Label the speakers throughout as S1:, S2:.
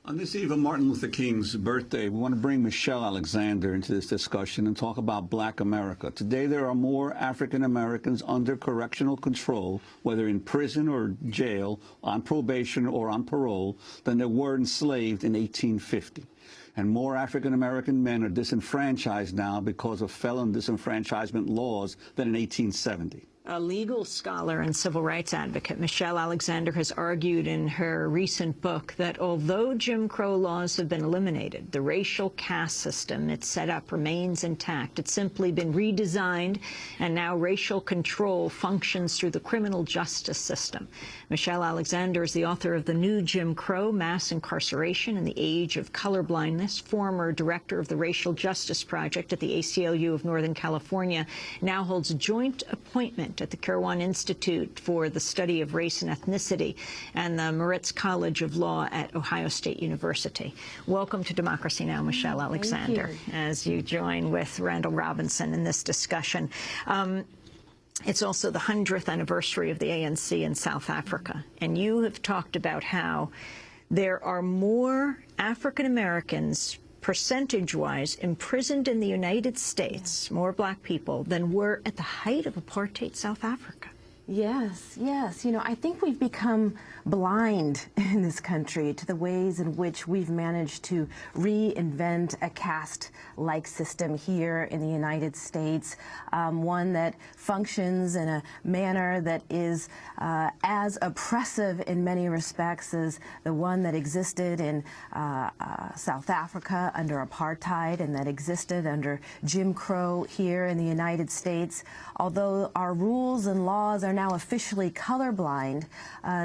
S1: On this eve of Martin Luther King's birthday, we want to bring Michelle Alexander into this discussion and talk about Black America. Today, there are more African Americans under correctional control, whether in prison or jail, on probation or on parole, than there were enslaved in 1850. And more African American men are disenfranchised now because of felon disenfranchisement laws than in 1870.
S2: A legal scholar and civil rights advocate, Michelle Alexander, has argued in her recent book that although Jim Crow laws have been eliminated, the racial caste system it set up remains intact. It's simply been redesigned, and now racial control functions through the criminal justice system. Michelle Alexander is the author of The New Jim Crow, Mass Incarceration in the Age of Colorblindness, former director of the Racial Justice Project at the ACLU of Northern California, now holds a joint appointment at the Kirwan Institute for the Study of Race and Ethnicity and the Moritz College of Law at Ohio State University. Welcome to Democracy Now!, Michelle Alexander, as you join with Randall Robinson in this discussion. It's also the 100th anniversary of the ANC in South Africa, and you have talked about how there are more African Americans percentage-wise imprisoned in the United States, more Black people, than were at the height of apartheid South Africa.
S3: Yes, yes. You know, I think we've become blind in this country to the ways in which we've managed to reinvent a caste-like system here in the United States, one that functions in a manner that is as oppressive in many respects as the one that existed in South Africa under apartheid and that existed under Jim Crow here in the United States. Although our rules and laws are now officially colorblind,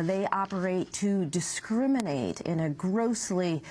S3: they operate to discriminate in a grossly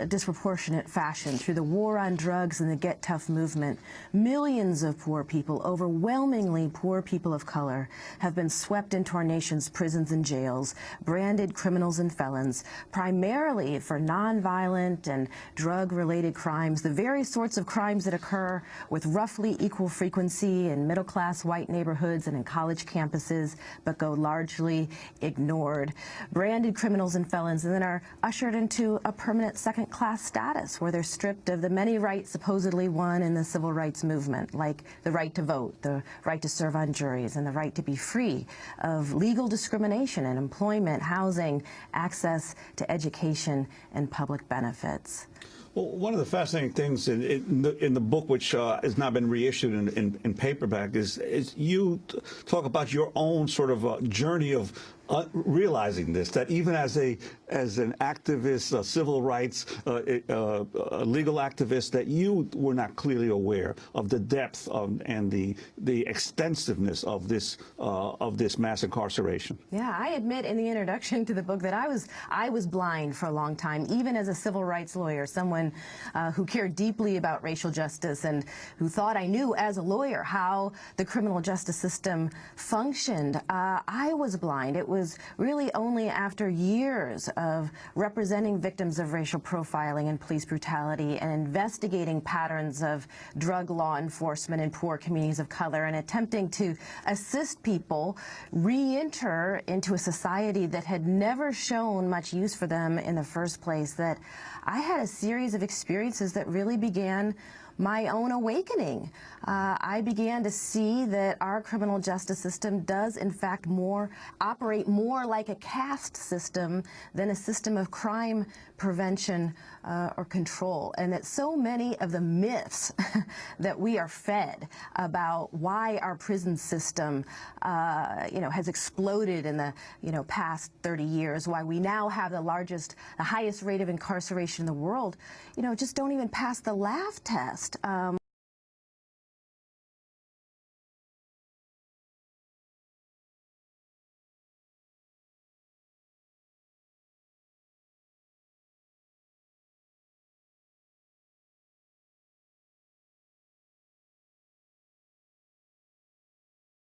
S3: disproportionate fashion through the war on drugs and the Get Tough movement. Millions of poor people, overwhelmingly poor people of color, have been swept into our nation's prisons and jails, branded criminals and felons, primarily for nonviolent and drug-related crimes, the very sorts of crimes that occur with roughly equal frequency in middle-class white neighborhoods and in college campuses, but go largely ignored. Branded criminals and felons and then are ushered into a permanent second-class status where they're stripped of the many rights supposedly won in the civil rights movement, like the right to vote, the right to serve on juries, and the right to be free of legal discrimination in employment, housing, access to education, and public benefits.
S1: Well, one of the fascinating things in the book, which has now been reissued in paperback, is you talk about your own sort of journey of realizing this, that even as an activist, civil rights, legal activist, that you were not clearly aware of the depth and the extensiveness of this mass incarceration.
S3: Yeah, I admit in the introduction to the book that I was blind for a long time, even as a civil rights lawyer, someone who cared deeply about racial justice and who thought I knew as a lawyer how the criminal justice system functioned. I was blind. It was really only after years of representing victims of racial profiling and police brutality and investigating patterns of drug law enforcement in poor communities of color and attempting to assist people re-enter into a society that had never shown much use for them in the first place, that I had a series of experiences that really began my own awakening. I began to see that our criminal justice system does, in fact, operate more like a caste system than a system of crime prevention or control, and that so many of the myths that we are fed about why our prison system, has exploded in the, past 30 years, why we now have the highest rate of incarceration in the world, just don't even pass the laugh test.